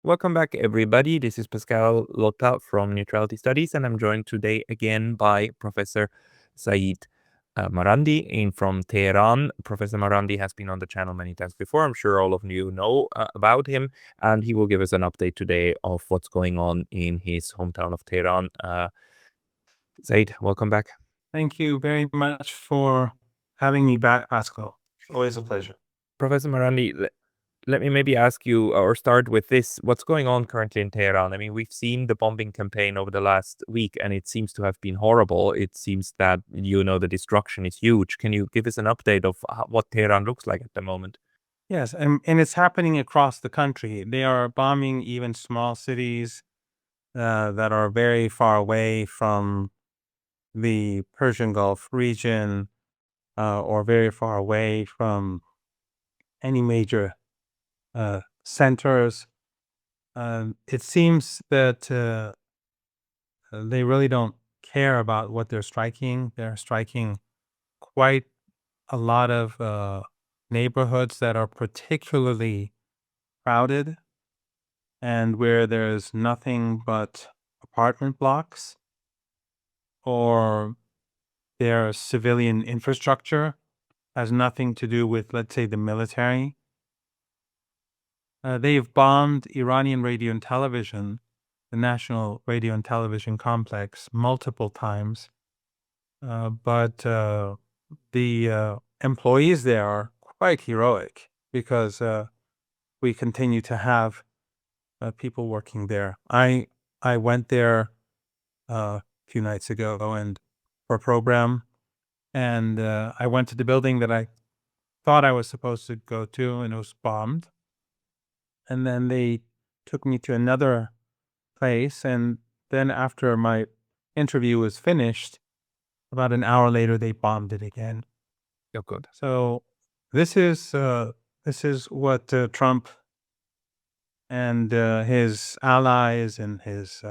Welcome back, everybody. This is Pascal Lota from Neutrality Studies, and I'm joined today again by Professor Seyed Marandi from Tehran. Professor Marandi has been on the channel many times before. I'm sure all of you know about him, and he will give us an update today of what's going on in his hometown of Tehran. Seyed, welcome back. Thank you very much for having me back, Pascal. Always a pleasure. Professor Marandi, let me maybe ask you or start with this. What's going on currently in Tehran? I mean, we've seen the bombing campaign over the last week, and it seems to have been horrible. It seems that, the destruction is huge. Can you give us an update of what Tehran looks like at the moment? Yes, and it's happening across the country. They are bombing even small cities that are very far away from the Persian Gulf region or very far away from any major centers. It seems that they really don't care about what they're striking. They're striking quite a lot of neighborhoods that are particularly crowded and where there's nothing but apartment blocks or their civilian infrastructure has nothing to do with, let's say, the military. They've bombed Iranian radio and television, the national radio and television complex, multiple times. But the employees there are quite heroic because we continue to have people working there. I went there a few nights ago and for a program, and I went to the building that I thought I was supposed to go to, and it was bombed. And then they took me to another place, and then after my interview was finished, about an hour later, they bombed it again. Oh, good. So this is what Trump and his allies and his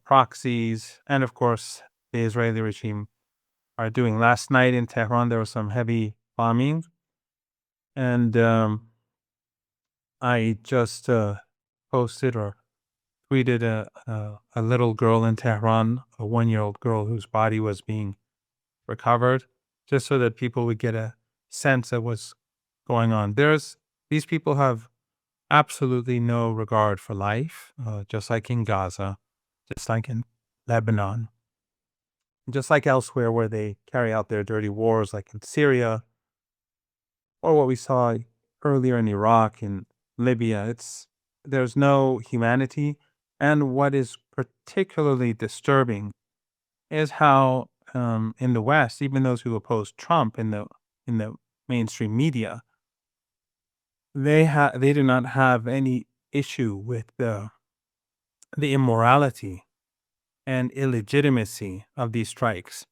proxies, and of course the Israeli regime are doing. Last night in Tehran, there was some heavy bombing, and I just posted or tweeted a little girl in Tehran, a 1-year-old girl whose body was being recovered, just so that people would get a sense of what's going on. These people have absolutely no regard for life, just like in Gaza, just like in Lebanon, just like elsewhere where they carry out their dirty wars, like in Syria, or what we saw earlier in Iraq and Libya. There's no humanity. And what is particularly disturbing is how in the West, even those who oppose Trump in the mainstream media, they do not have any issue with the immorality and illegitimacy of these strikes.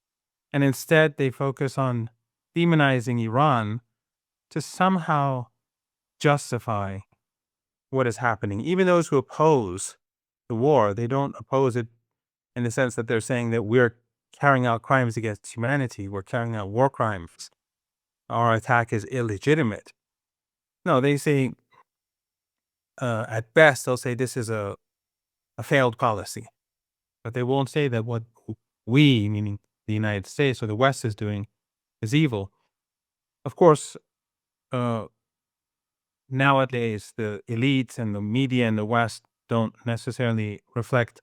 And instead, they focus on demonizing Iran to somehow justify what is happening. Even those who oppose the war, they don't oppose it in the sense that they're saying that we're carrying out crimes against humanity, we're carrying out war crimes, our attack is illegitimate. No, they say, at best, they'll say this is a failed policy. But they won't say that what we, meaning the United States or the West, is doing is evil. Of course, nowadays, the elites and the media in the West don't necessarily reflect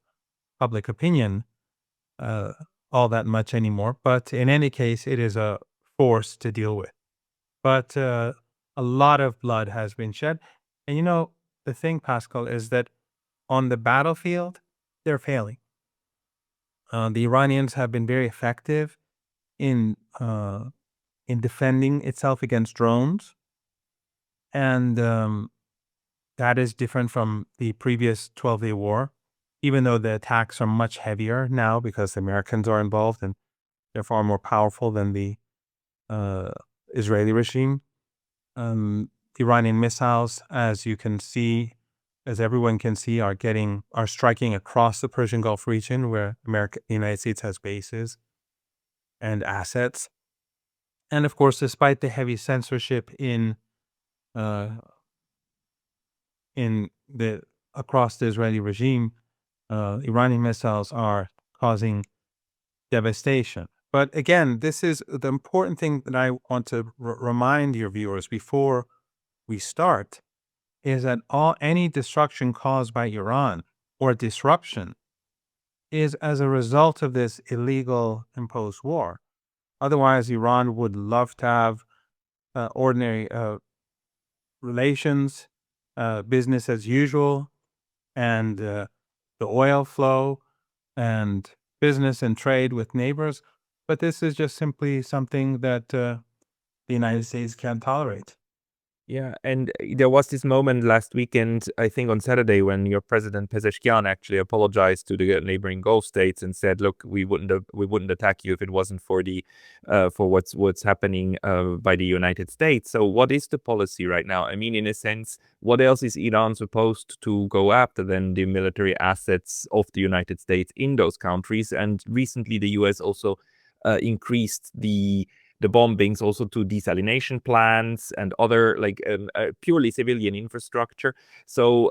public opinion all that much anymore. But in any case, it is a force to deal with. But a lot of blood has been shed. And the thing, Pascal, is that on the battlefield, they're failing. The Iranians have been very effective in defending itself against drones, and that is different from the previous 12-day war. Even though the attacks are much heavier now because the Americans are involved and they're far more powerful than the Israeli regime. Iranian missiles, as everyone can see, are striking across the Persian Gulf region where the United States has bases and assets. And of course, despite the heavy censorship in in the across the Israeli regime, Iranian missiles are causing devastation. But again, this is the important thing that I want to remind your viewers before we start is that any destruction caused by Iran or disruption is as a result of this illegal imposed war. Otherwise, Iran would love to have ordinary relations, business as usual, and the oil flow and business and trade with neighbors. But this is just simply something that the United States can't tolerate. Yeah, and there was this moment last weekend, I think on Saturday, when your president Pezeshkian actually apologized to the neighboring Gulf states and said, "Look, we wouldn't attack you if it wasn't for the for what's happening by the United States." So, what is the policy right now? I mean, in a sense, what else is Iran supposed to go after than the military assets of the United States in those countries? And recently, the U.S. also increased the bombings also to desalination plants and other purely civilian infrastructure. So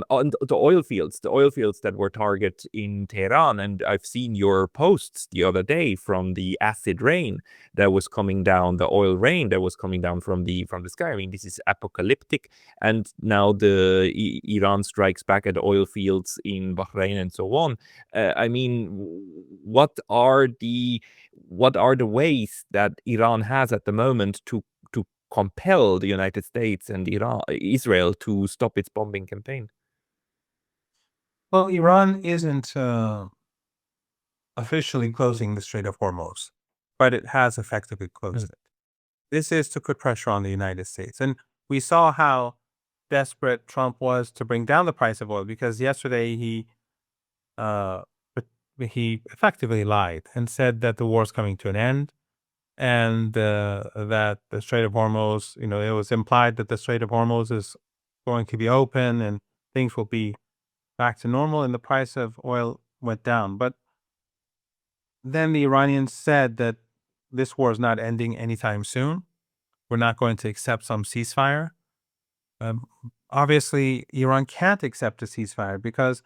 on the oil fields that were targeted in Tehran, and I've seen your posts the other day from the acid rain that was coming down, the oil rain that was coming down from the sky. I mean, this is apocalyptic. And now Iran strikes back at oil fields in Bahrain and so on. I mean, what are the ways that Iran has at the moment to compel the United States and Israel to stop its bombing campaign? Well, Iran isn't officially closing the Strait of Hormuz, but it has effectively closed it. This is to put pressure on the United States. And we saw how desperate Trump was to bring down the price of oil because yesterday uh, he effectively lied and said that the war is coming to an end and that the Strait of Hormuz, it was implied that the Strait of Hormuz is going to be open and things will be back to normal and the price of oil went down. But then the Iranians said that this war is not ending anytime soon. We're not going to accept some ceasefire. Um, Obviously, Iran can't accept a ceasefire because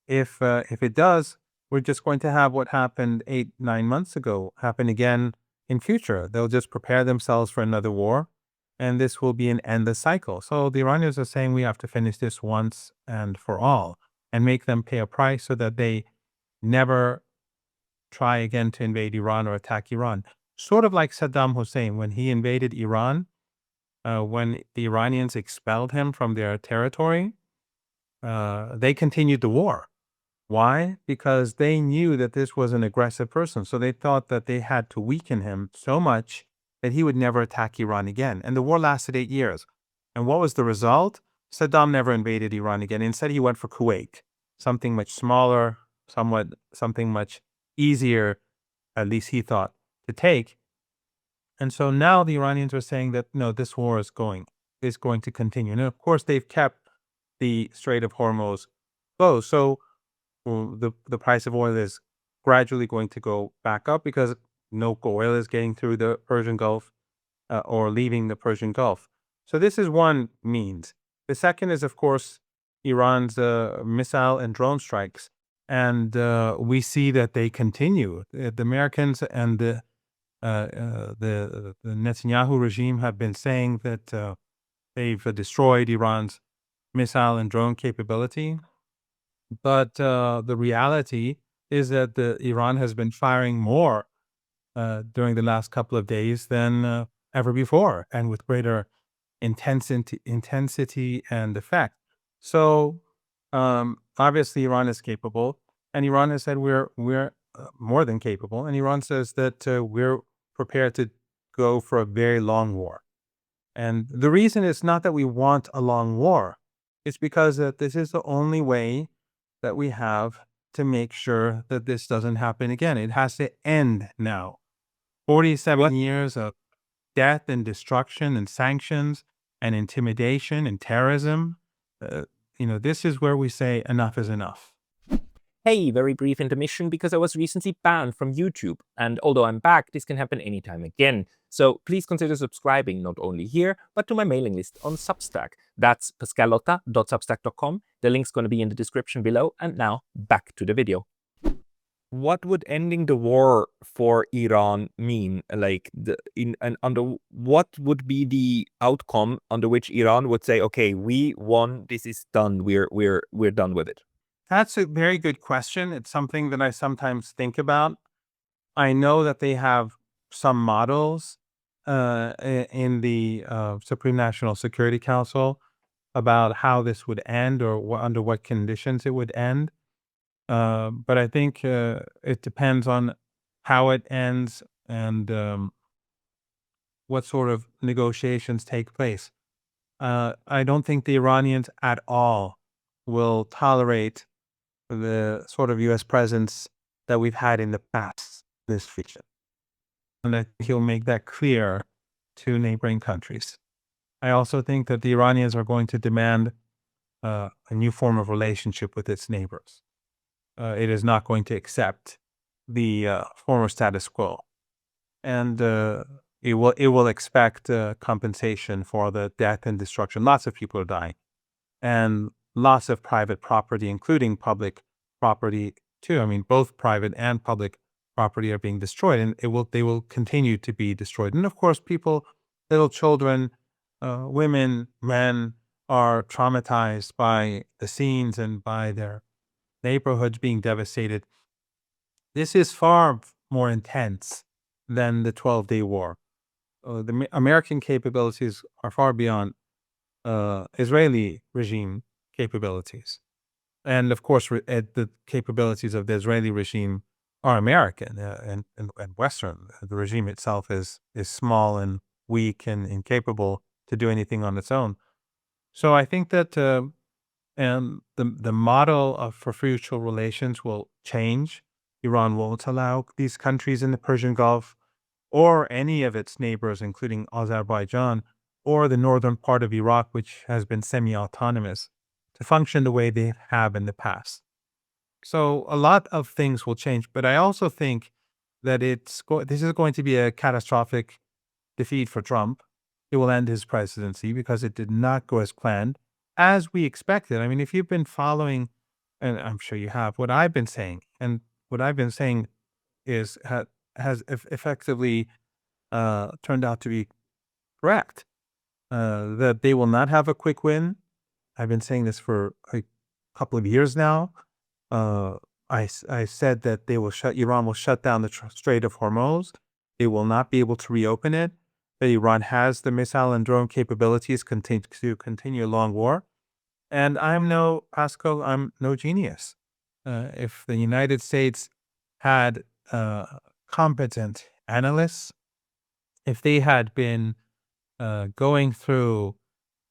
if it does, we're just going to have what happened 8, 9 months ago happen again in future. They'll just prepare themselves for another war, and this will be an endless cycle. So the Iranians are saying we have to finish this once and for all, and make them pay a price so that they never try again to invade Iran or attack Iran. Sort of like Saddam Hussein when he invaded Iran, when the Iranians expelled him from their territory, they continued the war. Why? Because they knew that this was an aggressive person. So they thought that they had to weaken him so much that he would never attack Iran again. And the war lasted 8 years. And what was the result? Saddam never invaded Iran again. Instead, he went for Kuwait, something much smaller, something much easier, at least he thought, to take. And so now the Iranians are saying that no, this war is going to continue. And of course, they've kept the Strait of Hormuz closed. So the price of oil is gradually going to go back up because no oil is getting through the Persian Gulf or leaving the Persian Gulf. So this is one means. The second is, of course, Iran's missile and drone strikes. And we see that they continue. The Americans and the Netanyahu regime have been saying that they've destroyed Iran's missile and drone capability. But the reality is that Iran has been firing more during the last couple of days than ever before, and with greater intensity and effect. So obviously, Iran is capable, and Iran has said we're more than capable, and Iran says that we're prepared to go for a very long war. And the reason is not that we want a long war; it's because that this is the only way that we have to make sure that this doesn't happen again. It has to end now. 47 years of death and destruction and sanctions and intimidation and terrorism. Uh, this is where we say enough is enough. Hey, very brief intermission because I was recently banned from YouTube. And although I'm back, this can happen anytime again. So please consider subscribing not only here, but to my mailing list on Substack. That's pascalotta.substack.com. The link's going to be in the description below. And now back to the video. What would ending the war for Iran mean? Like, under what would be the outcome under which Iran would say, "Okay, we won. This is done. We're done with it." That's a very good question. It's something that I sometimes think about. I know that they have some models in the Supreme National Security Council about how this would end or under what conditions it would end. But I think it depends on how it ends and what sort of negotiations take place. I don't think the Iranians at all will tolerate the sort of U.S. presence that we've had in the past in this region. And I think he'll make that clear to neighboring countries. I also think that the Iranians are going to demand a new form of relationship with its neighbors. It is not going to accept the former status quo, and it will expect compensation for the death and destruction. Lots of people are dying, and lots of private property, including public property too. I mean, both private and public property are being destroyed, and they will continue to be destroyed. And of course, people, little children, women, men, are traumatized by the scenes and by their neighborhoods being devastated. This is far more intense than the 12-day war. The American capabilities are far beyond Israeli regime capabilities. And of course, the capabilities of the Israeli regime are American and Western. The regime itself is small and weak and incapable to do anything on its own. So I think that and the model for future relations will change. Iran won't allow these countries in the Persian Gulf or any of its neighbors, including Azerbaijan or the northern part of Iraq, which has been semi-autonomous, to function the way they have in the past. So a lot of things will change, but I also think that this is going to be a catastrophic defeat for Trump. It will end his presidency because it did not go as planned, as we expected. I mean, if you've been following, and I'm sure you have, what I've been saying, and what I've been saying is has effectively turned out to be correct. That they will not have a quick win. I've been saying this for a couple of years now. Uh, I said that Iran will shut down the Strait of Hormuz. They will not be able to reopen it. That Iran has the missile and drone capabilities to continue a long war. And I'm no genius. If the United States had competent analysts, if they had been going through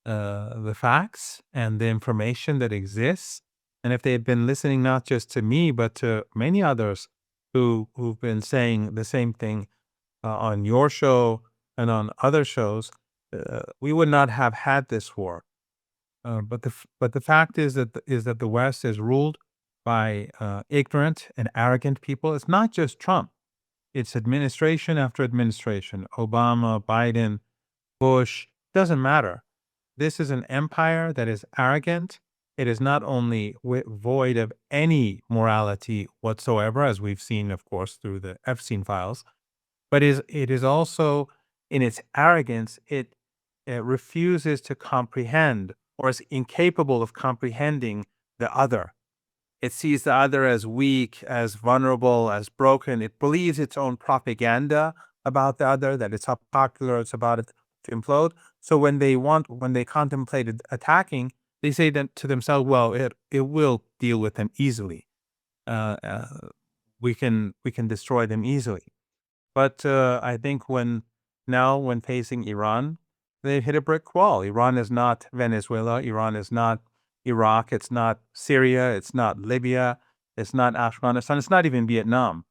the facts and the information that exists, and if they had been listening not just to me but to many others who've been saying the same thing on your show and on other shows, we would not have had this war. But the fact is that the West is ruled by ignorant and arrogant people. It's not just Trump; it's administration after administration. Obama, Biden, Bush, doesn't matter. This is an empire that is arrogant. It is not only void of any morality whatsoever, as we've seen, of course, through the Epstein files, but it is also, in its arrogance, it refuses to comprehend or is incapable of comprehending the other. It sees the other as weak, as vulnerable, as broken. It believes its own propaganda about the other, that it's unpopular, it's about it to implode. So when they contemplated attacking, they say that to themselves, well, it will deal with them easily. Uh, uh, we can destroy them easily. But I think when facing Iran, they hit a brick wall. Iran is not Venezuela. Iran is not Iraq. It's not Syria. It's not Libya. It's not Afghanistan. It's not even Vietnam.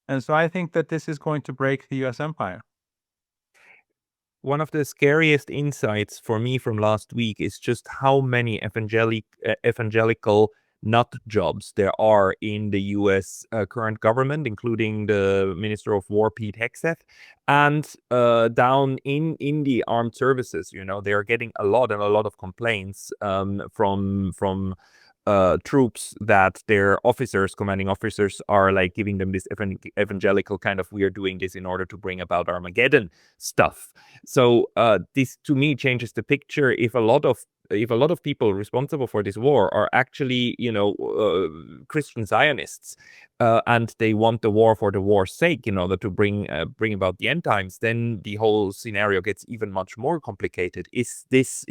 And so I think that this is going to break the U.S. empire. One of the scariest insights for me from last week is just how many evangelical nut jobs there are in the U.S. Current government, including the Minister of War, Pete Hegseth, and down in the armed services. They are getting a lot of complaints from troops that their officers, commanding officers, are like giving them this evangelical kind of, we are doing this in order to bring about Armageddon stuff. So this to me changes the picture. If a lot of people responsible for this war are actually, Christian Zionists, and they want the war for the war's sake in order to bring about the end times, then the whole scenario gets even much more complicated. Is this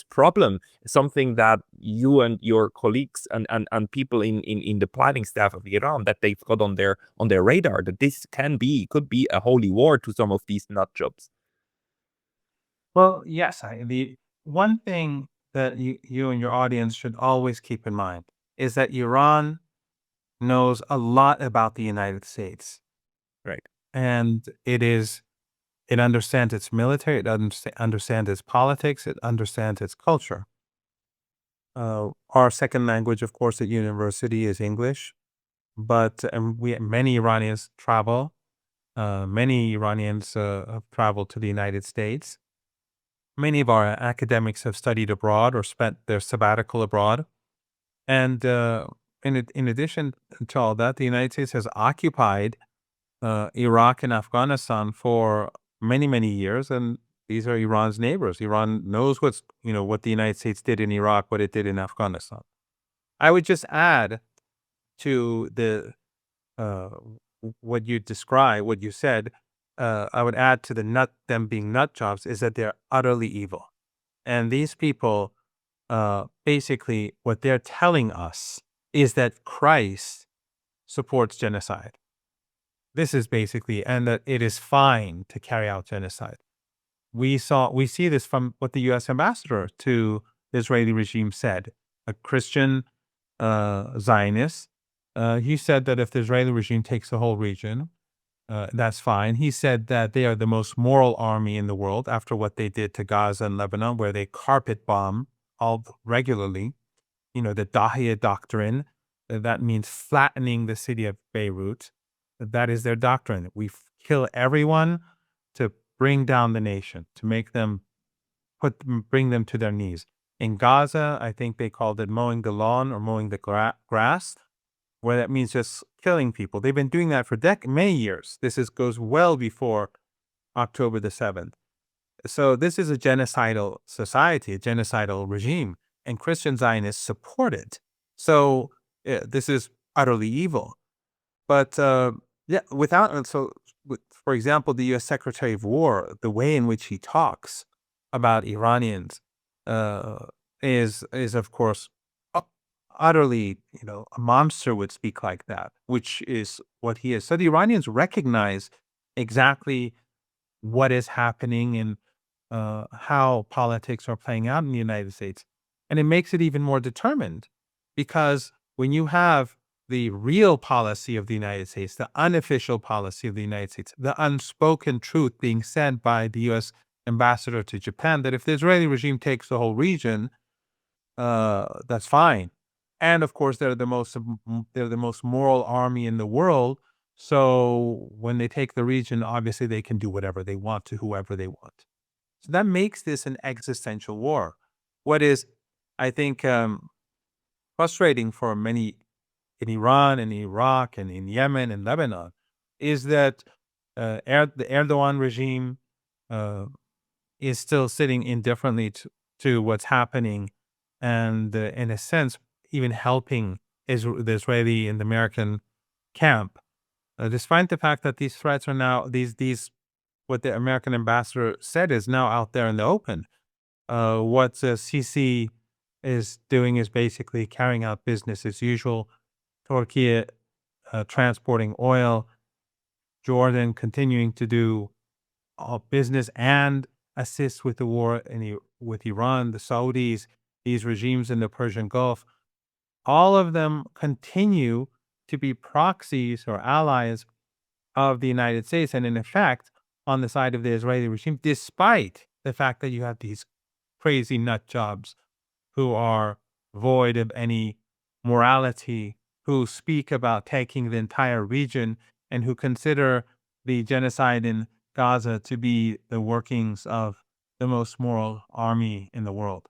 problem something that you and your colleagues and people in the planning staff of Iran, that they've got on their radar, that this could be a holy war to some of these nut jobs? Well, yes, the one thing that you and your audience should always keep in mind is that Iran knows a lot about the United States, Right. and it understands its military, it understands its politics, it understands its culture. Our second language, of course, at university is English, but many Iranians travel. Many Iranians have traveled to the United States. Many of our academics have studied abroad or spent their sabbatical abroad. And in addition to all that, the United States has occupied Iraq and Afghanistan for many, many years. And these are Iran's neighbors. Iran knows what the United States did in Iraq, what it did in Afghanistan. I would just add to uh, what you described, what you said, I would add to them being nut jobs, is that they're utterly evil. And these people, basically, what they're telling us is that Christ supports genocide. This is basically, and that it is fine to carry out genocide. We see this from what the U.S. ambassador to the Israeli regime said, a Christian Zionist. He said that if the Israeli regime takes the whole region, that's fine. He said that they are the most moral army in the world after what they did to Gaza and Lebanon, where they carpet bomb all regularly. The Dahiya doctrine, that means flattening the city of Beirut. That is their doctrine. We kill everyone to bring down the nation, to make them bring them to their knees. In Gaza, I think they called it mowing the lawn or mowing the grass, where that means just killing people. They've been doing that for many years. This goes well before October the 7th. So this is a genocidal society, a genocidal regime, and Christian Zionists support it. So this is utterly evil. But yeah, for example, the U.S. Secretary of War, the way in which he talks about Iranians uh, is of course utterly, a monster would speak like that, which is what he is. So the Iranians recognize exactly what is happening and how politics are playing out in the United States. And it makes it even more determined because when you have the real policy of the United States, the unofficial policy of the United States, the unspoken truth being said by the U.S. ambassador to Japan, that if the Israeli regime takes the whole region, that's fine. And of course, they're the most moral army in the world. So when they take the region, obviously they can do whatever they want to whoever they want. So that makes this an existential war. What is, I think, frustrating for many in Iran and Iraq and in Yemen and Lebanon is that the Erdogan regime uh, is still sitting indifferently to what's happening, and in a sense, even helping the Israeli and the American camp, despite the fact that these threats are now these what the American ambassador said is now out there in the open. What Sisi is doing is basically carrying out business as usual. Turkey transporting oil, Jordan continuing to do business and assist with the war with Iran, the Saudis, these regimes in the Persian Gulf. All of them continue to be proxies or allies of the United States, and in effect, on the side of the Israeli regime, despite the fact that you have these crazy nut jobs who are void of any morality, who speak about taking the entire region and who consider the genocide in Gaza to be the workings of the most moral army in the world.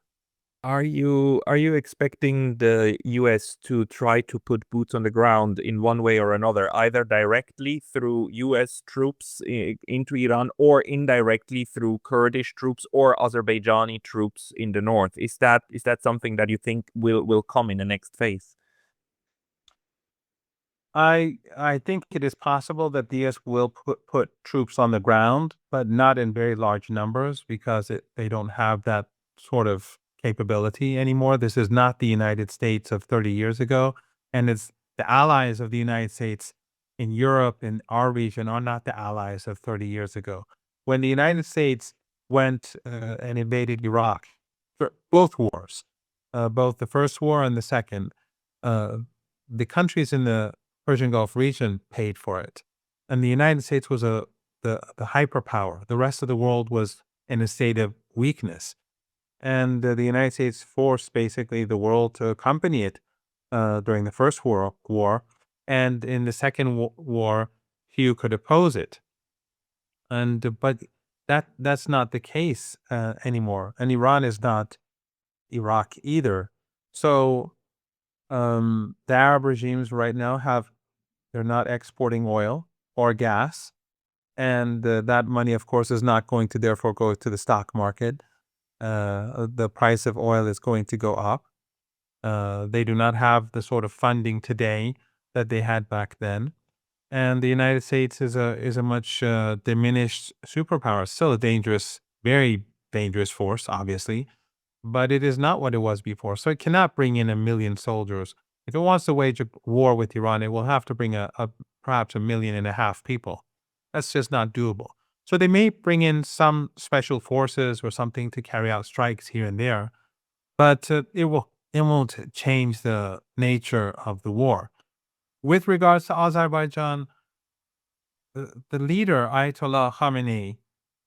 Are you expecting the US to try to put boots on the ground in one way or another, either directly through US troops into Iran or indirectly through Kurdish troops or Azerbaijani troops in the north? Is that something that you think will come in the next phase? I think it is possible that the US will put troops on the ground, but not in very large numbers because they don't have that sort of capability anymore. This is not the United States of 30 years ago, and it's the allies of the United States in Europe in our region are not the allies of 30 years ago. When the United States went and invaded Iraq, for both wars, both the first war and the second, uh, the countries in the Persian Gulf region paid for it. And the United States was the hyperpower. The rest of the world was in a state of weakness. And the United States forced basically the world to accompany it during the first war. And in the second war, few could oppose it. And but that's not the case anymore. And Iran is not Iraq either. So the Arab regimes right now they're not exporting oil or gas, and that money, of course, is not going to therefore go to the stock market. The price of oil is going to go up. They do not have the sort of funding today that they had back then, and the United States is a much diminished superpower. Still a dangerous, very dangerous force, obviously, but it is not what it was before. So it cannot bring in 1 million soldiers. If it wants to wage a war with Iran, it will have to bring perhaps 1.5 million people. That's just not doable. So they may bring in some special forces or something to carry out strikes here and there, but it won't change the nature of the war. With regards to Azerbaijan, the leader Ayatollah Khamenei,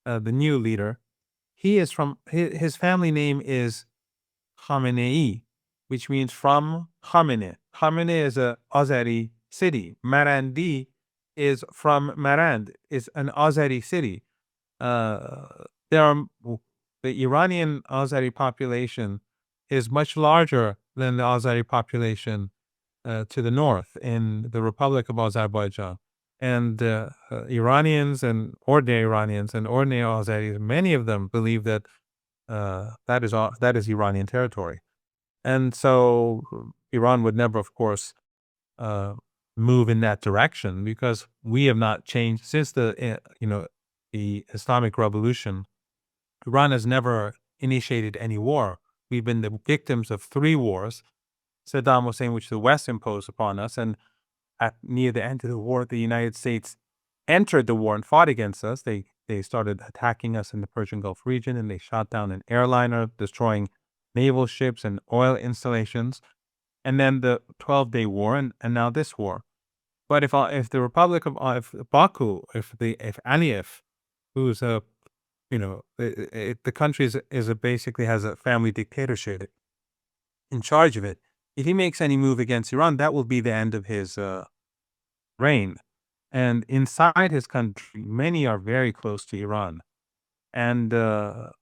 the new leader, he is from his family name is Khamenei, which means from Khamenei. Khamenei is a Azeri city. Marandi is from Marand, is an Azeri city. There are the Iranian Azeri population is much larger than the Azeri population to the north in the Republic of Azerbaijan. And Iranians and ordinary Azeris, many of them believe that that is Iranian territory. And so Iran would never, of course, uh, move in that direction because we have not changed since the Islamic Revolution. Iran has never initiated any war. We've been the victims of 3 wars. Saddam Hussein, which the West imposed upon us, and near the end of the war, the United States entered the war and fought against us. They started attacking us in the Persian Gulf region, and they shot down an airliner, destroying naval ships and oil installations. And then the 12-day war, and now this war. But if the Republic of if Baku, if Aliyev, who's a the country basically has a family dictatorship in charge of it. If he makes any move against Iran, that will be the end of his reign. And inside his country, many are very close to Iran, and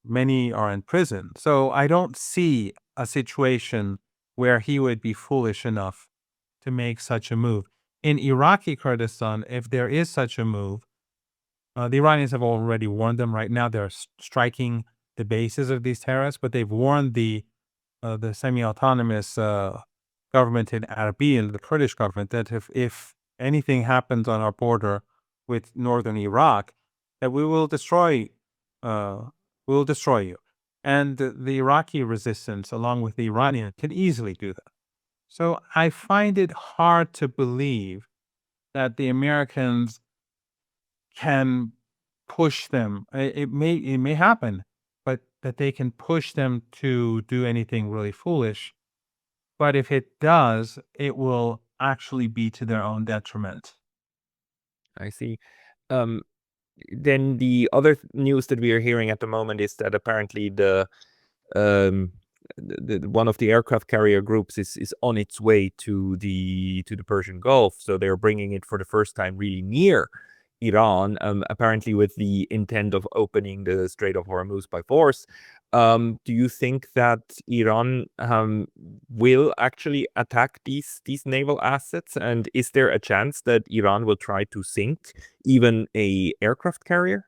many are in prison. So I don't see a situation where he would be foolish enough to make such a move. In Iraqi Kurdistan, if there is such a move, the Iranians have already warned them. Right now, they're striking the bases of these terrorists, but they've warned the semi-autonomous government in Erbil, the Kurdish government, that if anything happens on our border with northern Iraq, that uh, we will destroy you. And the Iraqi resistance, along with the Iranian, can easily do that. So I find it hard to believe that the Americans can push them. It may happen, but that they can push them to do anything really foolish. But if it does, it will actually be to their own detriment. I see. Um, then the other news that we are hearing at the moment is that apparently um, one of the aircraft carrier groups is on its way to the Persian Gulf, so they're bringing it for the first time really near Iran, apparently with the intent of opening the Strait of Hormuz by force. Do you think that Iran will actually attack these naval assets, and is there a chance that Iran will try to sink even a aircraft carrier?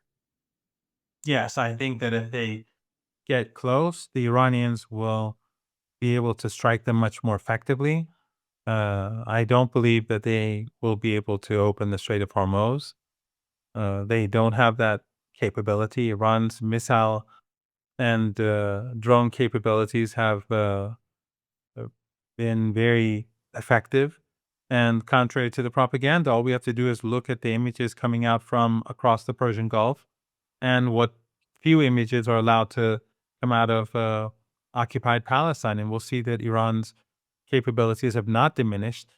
Yes, I think that if they get close, the Iranians will be able to strike them much more effectively. I don't believe that they will be able to open the Strait of Hormuz. They don't have that capability. Iran's missile and drone capabilities have uh, been very effective. And contrary to the propaganda, all we have to do is look at the images coming out from across the Persian Gulf and what few images are allowed to come out of occupied Palestine. And we'll see that Iran's capabilities have not diminished.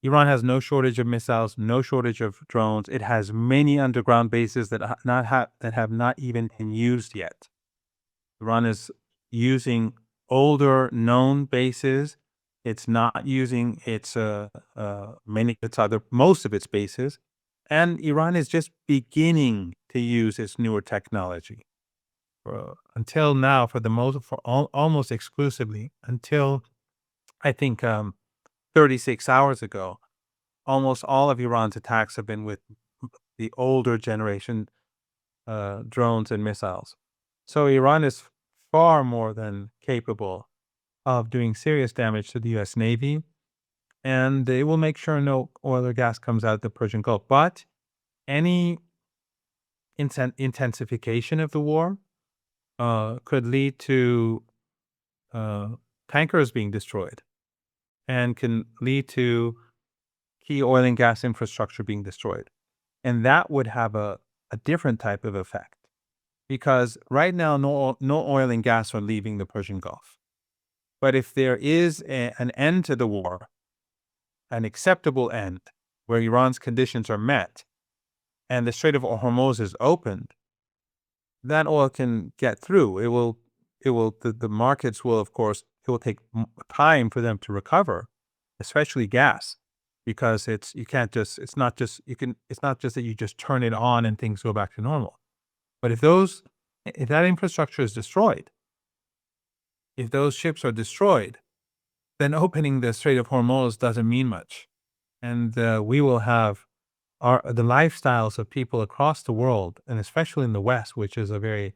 Iran has no shortage of missiles, no shortage of drones. It has many underground bases that have not even been used yet. Iran is using older known bases. It's not using most of its bases, and Iran is just beginning to use its newer technology. Until now, almost exclusively, until I think 36 hours ago, almost all of Iran's attacks have been with the older generation drones and missiles. So Iran is far more than capable of doing serious damage to the U.S. Navy, and they will make sure no oil or gas comes out of the Persian Gulf. But any intensification of the war could lead to uh, tankers being destroyed and can lead to key oil and gas infrastructure being destroyed. And that would have a different type of effect because right now, no oil and gas are leaving the Persian Gulf. But if there is an end to the war, an acceptable end where Iran's conditions are met and the Strait of Hormuz is opened, that oil can get through. The markets will, of course, it will take time for them to recover, especially gas, because it's not just that you just turn it on and things go back to normal. But if that infrastructure is destroyed, if those ships are destroyed, then opening the Strait of Hormuz doesn't mean much. And we will have the lifestyles of people across the world, and especially in the West, which is a very,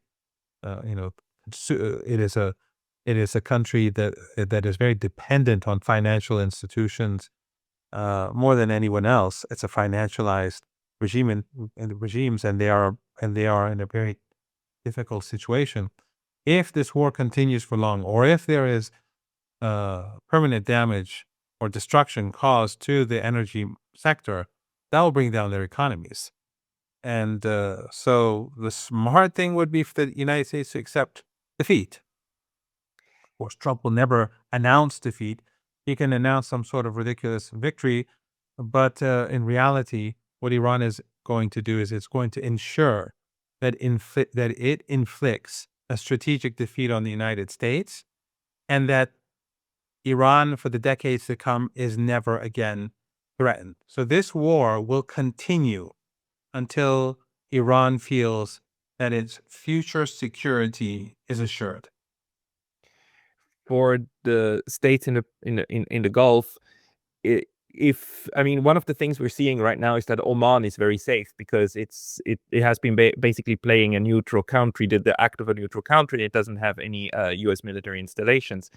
you know, it is a country that is very dependent on financial institutions more than anyone else. It's a financialized regime and regimes, and they are in a very difficult situation. If this war continues for long, or if there is permanent damage or destruction caused to the energy sector, that will bring down their economies. And so the smart thing would be for the United States to accept defeat. Of course, Trump will never announce defeat. He can announce some sort of ridiculous victory, but in reality, what Iran is going to do is it's going to ensure that it inflicts a strategic defeat on the United States, and that Iran, for the decades to come, is never again threatened. So this war will continue until Iran feels that its future security is assured. For the states in the Gulf, if I mean, one of the things we're seeing right now is that Oman is very safe because it has been basically playing a neutral country, the act of a neutral country. It doesn't have any U.S. military installations.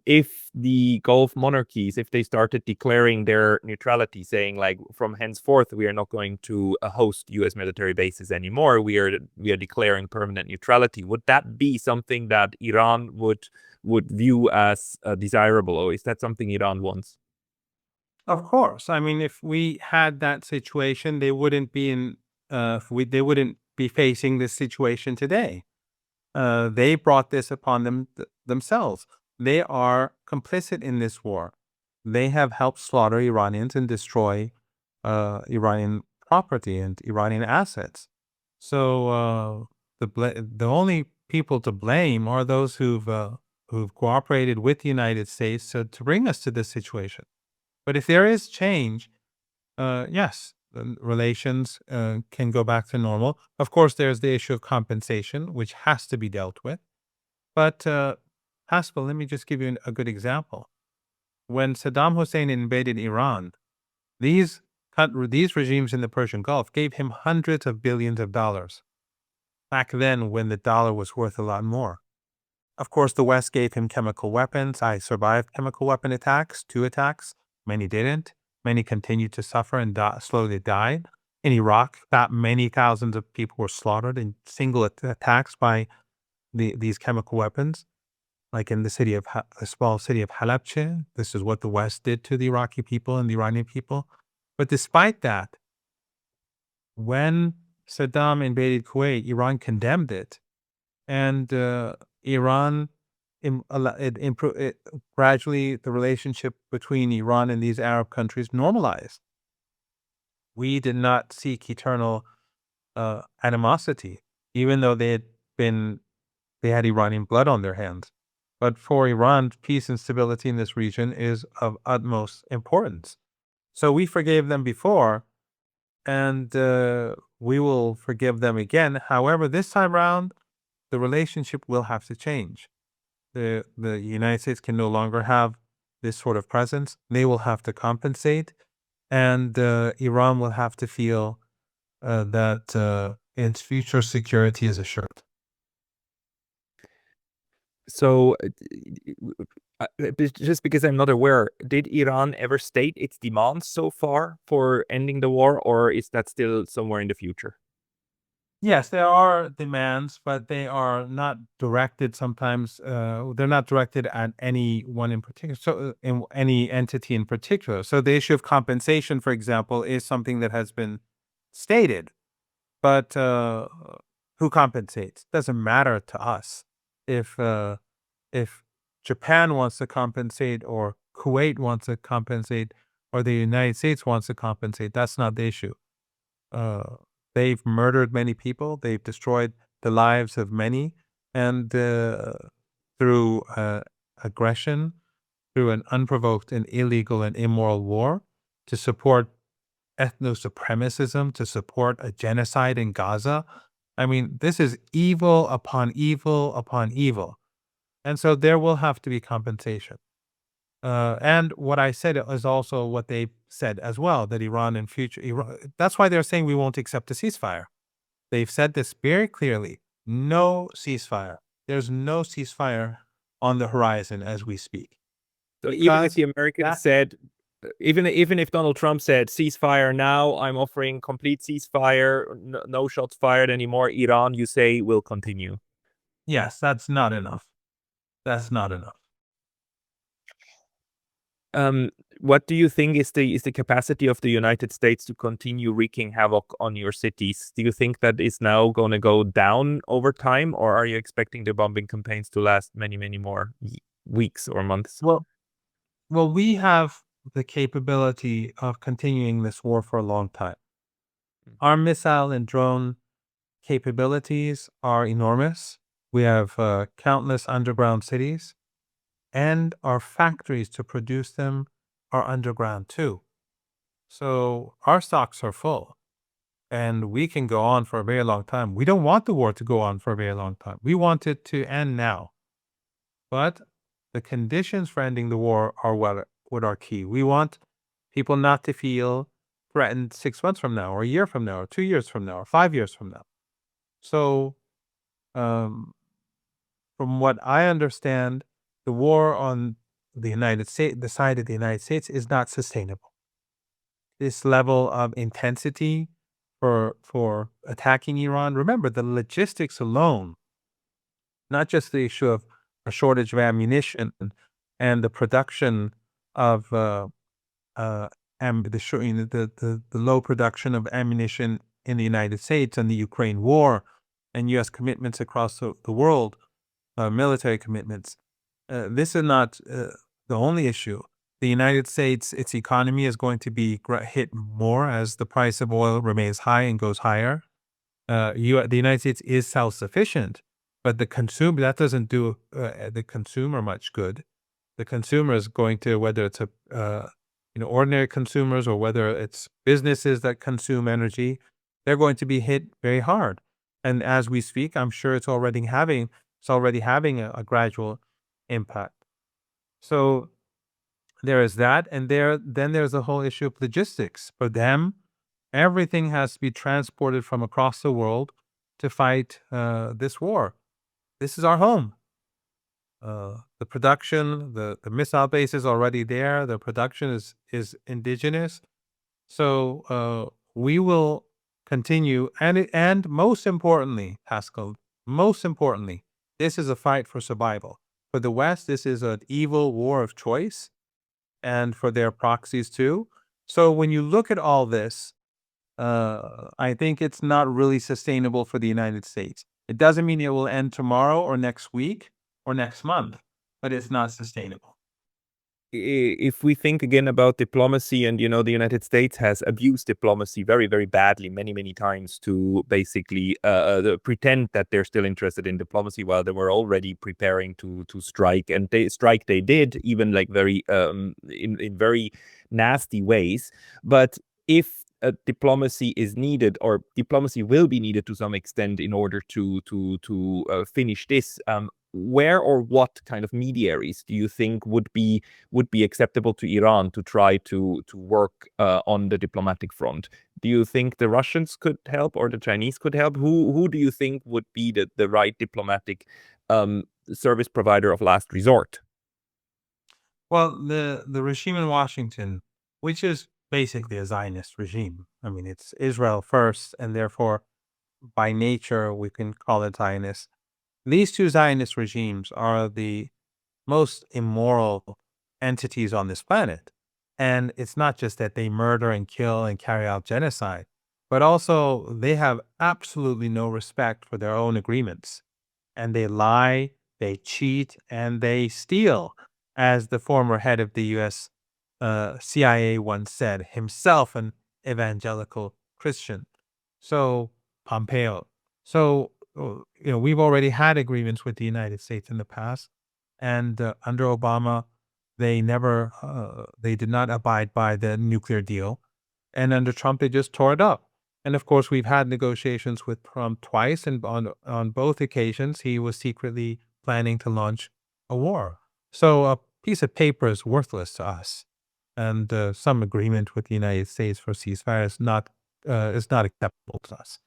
If the Gulf monarchies, if they started declaring their neutrality, saying like from henceforth we are not going to host U.S. military bases anymore, we are declaring permanent neutrality, would that be something that Iran would view as desirable, or is that something Iran wants? Of course. I mean, if we had that situation, they wouldn't be they wouldn't be facing this situation today. They brought this upon themselves. They are complicit in this war. They have helped slaughter Iranians and destroy Iranian property and Iranian assets. So the only people to blame are those who've cooperated with the United States to bring us to this situation. But if there is change, yes, relations can go back to normal. Of course, there's the issue of compensation, which has to be dealt with. But Haspel, let me just give you a good example. When Saddam Hussein invaded Iran, these these regimes in the Persian Gulf gave him hundreds of billions of dollars back then when the dollar was worth a lot more. Of course, the West gave him chemical weapons. I survived chemical weapon attacks, 2 attacks. Many didn't. Many continued to suffer and slowly died. In Iraq, that many thousands of people were slaughtered in single attacks by these chemical weapons. Like in the the small city of Halabja, this is what the West did to the Iraqi people and the Iranian people. But despite that, when Saddam invaded Kuwait, Iran condemned it, and Iran, gradually the relationship between Iran and these Arab countries normalized. We did not seek eternal animosity, even though they had Iranian blood on their hands. But for Iran, peace and stability in this region is of utmost importance. So we forgave them before, and we will forgive them again. However, this time around, the relationship will have to change. The United States can no longer have this sort of presence. They will have to compensate, and Iran will have to feel that its future security is assured. So, just because I'm not aware, did Iran ever state its demands so far for ending the war, or is that still somewhere in the future? Yes, there are demands, but they are not directed sometimes, they're not directed at any one in particular, so in any entity in particular. So the issue of compensation, for example, is something that has been stated, but who compensates? Doesn't matter to us. If if Japan wants to compensate or Kuwait wants to compensate or the United States wants to compensate, that's not the issue. Uh, they've murdered many people. They've destroyed the lives of many, and through aggression, through an unprovoked and illegal and immoral war, to support ethno-supremacism, to support a genocide in Gaza. I mean, this is evil upon evil upon evil. And so there will have to be compensation. And what I said is also what they said as well, that Iran in future, that's why they're saying we won't accept a ceasefire. They've said this very clearly. No ceasefire. There's no ceasefire on the horizon as we speak. So even if Because the Americans that, said, even if Donald Trump said ceasefire now, I'm offering complete ceasefire, no shots fired anymore. Iran, you say, will continue. yes, that's not enough. That's not enough. Um, what do you think is the capacity of the United States to continue wreaking havoc on your cities? Do you think that is now going to go down over time, or are you expecting the bombing campaigns to last many, many more weeks or months? Well, we have the capability of continuing this war for a long time. Our missile and drone capabilities are enormous. We have countless underground cities, and our factories to produce them are underground too. So our stocks are full, and we can go on for a very long time. We don't want the war to go on for a very long time. We want it to end now. But the conditions for ending the war are what are key. We want people not to feel threatened 6 months from now, or a year from now, or 2 years from now, or 5 years from now. So, um, from what I understand, the war on the United States, the side of the United States, is not sustainable. This level of intensity for attacking Iran. Remember, the logistics alone, not just the issue of a shortage of ammunition and the production of the low production of ammunition in the United States and the Ukraine war and U.S. commitments across the world, military commitments. This is not the only issue. The United States, its economy is going to be hit more as the price of oil remains high and goes higher. The United States is self-sufficient, But that doesn't do the consumer much good. The consumer is going to, whether it's ordinary consumers or whether it's businesses that consume energy, they're going to be hit very hard. And as we speak, I'm sure it's already having a gradual impact. So there is that, and then there's the whole issue of logistics. For them, everything has to be transported from across the world to fight this war. This is our home. The production, the missile base is already there. The production is indigenous. So we will continue, and most importantly, Pascal, most importantly, this is a fight for survival. For the West, this is an evil war of choice, and for their proxies too. So when you look at all this, I think it's not really sustainable for the United States. It doesn't mean it will end tomorrow or next week or next month, but it's not sustainable. If we think again about diplomacy, and the United States has abused diplomacy very, very badly many times to basically pretend that they're still interested in diplomacy while they were already preparing to strike, and they did, even like very in very nasty ways. But if diplomacy is needed, or diplomacy will be needed to some extent in order to finish this, where or what kind of mediaries do you think would be acceptable to Iran to try to work on the diplomatic front? Do you think the Russians could help, or the Chinese could help? Who do you think would be the right diplomatic service provider of last resort? Well, the regime in Washington, which is basically a Zionist regime. I mean, it's Israel first, and therefore, by nature, we can call it Zionist. These two Zionist regimes are the most immoral entities on this planet. And it's not just that they murder and kill and carry out genocide, but also they have absolutely no respect for their own agreements. And they lie, they cheat, and they steal, as the former head of the U.S. CIA once said, himself an evangelical Christian. So, Pompeo. So, we've already had agreements with the United States in the past, and under Obama, they did not abide by the nuclear deal, and under Trump, they just tore it up. And of course, we've had negotiations with Trump twice, and on both occasions, he was secretly planning to launch a war. So a piece of paper is worthless to us, and some agreement with the United States for ceasefire is not acceptable to us.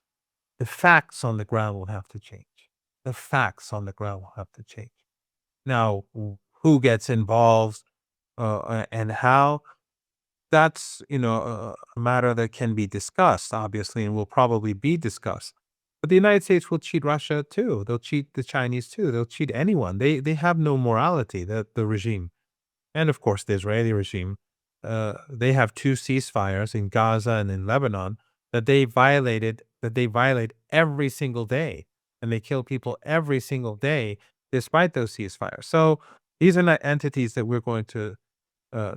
The facts on the ground will have to change. The facts on the ground will have to change. Now, who gets involved and how? That's a matter that can be discussed, obviously, and will probably be discussed. But the United States will cheat Russia too. They'll cheat the Chinese too. They'll cheat anyone. They have no morality. The regime, and of course the Israeli regime, they have two ceasefires in Gaza and in Lebanon that they violated. That they violate every single day, and they kill people every single day, despite those ceasefires. So these are not entities that we're going to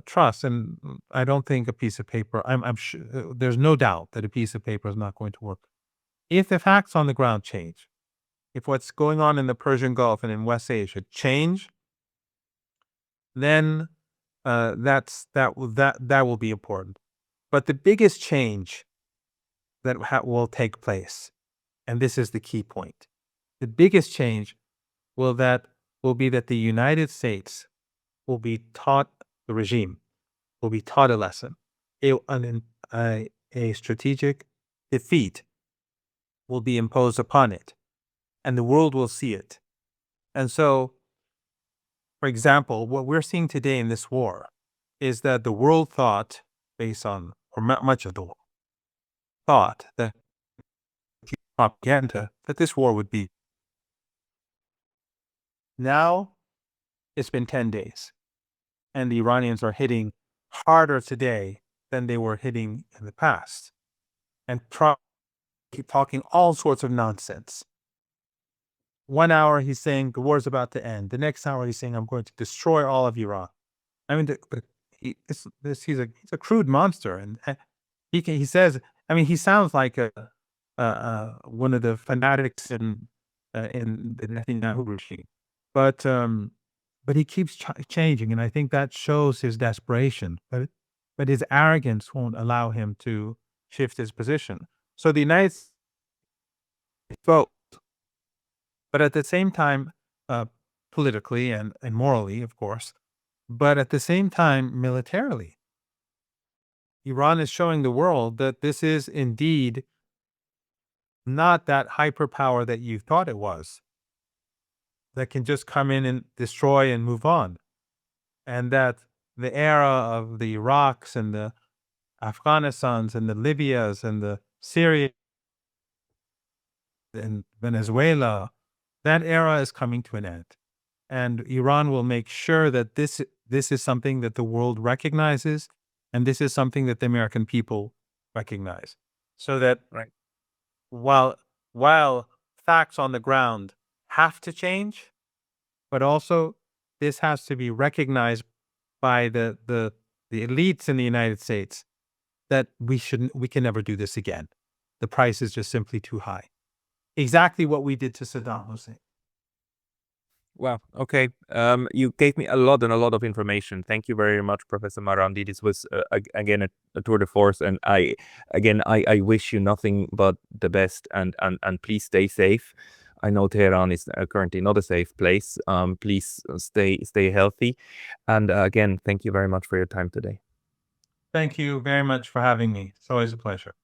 trust. And I don't think a piece of paper. I'm sure there's no doubt that a piece of paper is not going to work. If the facts on the ground change, if what's going on in the Persian Gulf and in West Asia change, then that will be important. But the biggest change that will take place, and this is the key point, the biggest change will be that the United States will be taught the regime will be taught a lesson. A strategic defeat will be imposed upon it, and the world will see it. And so, for example, what we're seeing today in this war is that the world thought, based on, or much of the world thought, that propaganda, that this war would be. Now, it's been 10 days, and the Iranians are hitting harder today than they were hitting in the past. And Trump keep talking all sorts of nonsense. 1 hour he's saying the war's about to end. The next hour he's saying I'm going to destroy all of Iran. I mean, he's a crude monster, and he says. I mean, he sounds like one of the fanatics in the Netanyahu regime. But he keeps changing, and I think that shows his desperation. But his arrogance won't allow him to shift his position. So the United States vote, but at the same time, politically and morally, of course, but at the same time, militarily, Iran is showing the world that this is indeed not that hyperpower that you thought it was, that can just come in and destroy and move on. And that the era of the Iraqs and the Afghanistans and the Libyas and the Syria and Venezuela, that era is coming to an end. And Iran will make sure that this is something that the world recognizes, and this is something that the American people recognize. So that Right. while facts on the ground have to change, but also this has to be recognized by the elites in the United States that we can never do this again. The price is just simply too high. Exactly what we did to Saddam Hussein. Wow. Okay. You gave me a lot of information. Thank you very much, Professor Marandi. This was again a tour de force, and I wish you nothing but the best, and please stay safe. I know Tehran is currently not a safe place. Please stay healthy, and again, thank you very much for your time today. Thank you very much for having me. It's always a pleasure.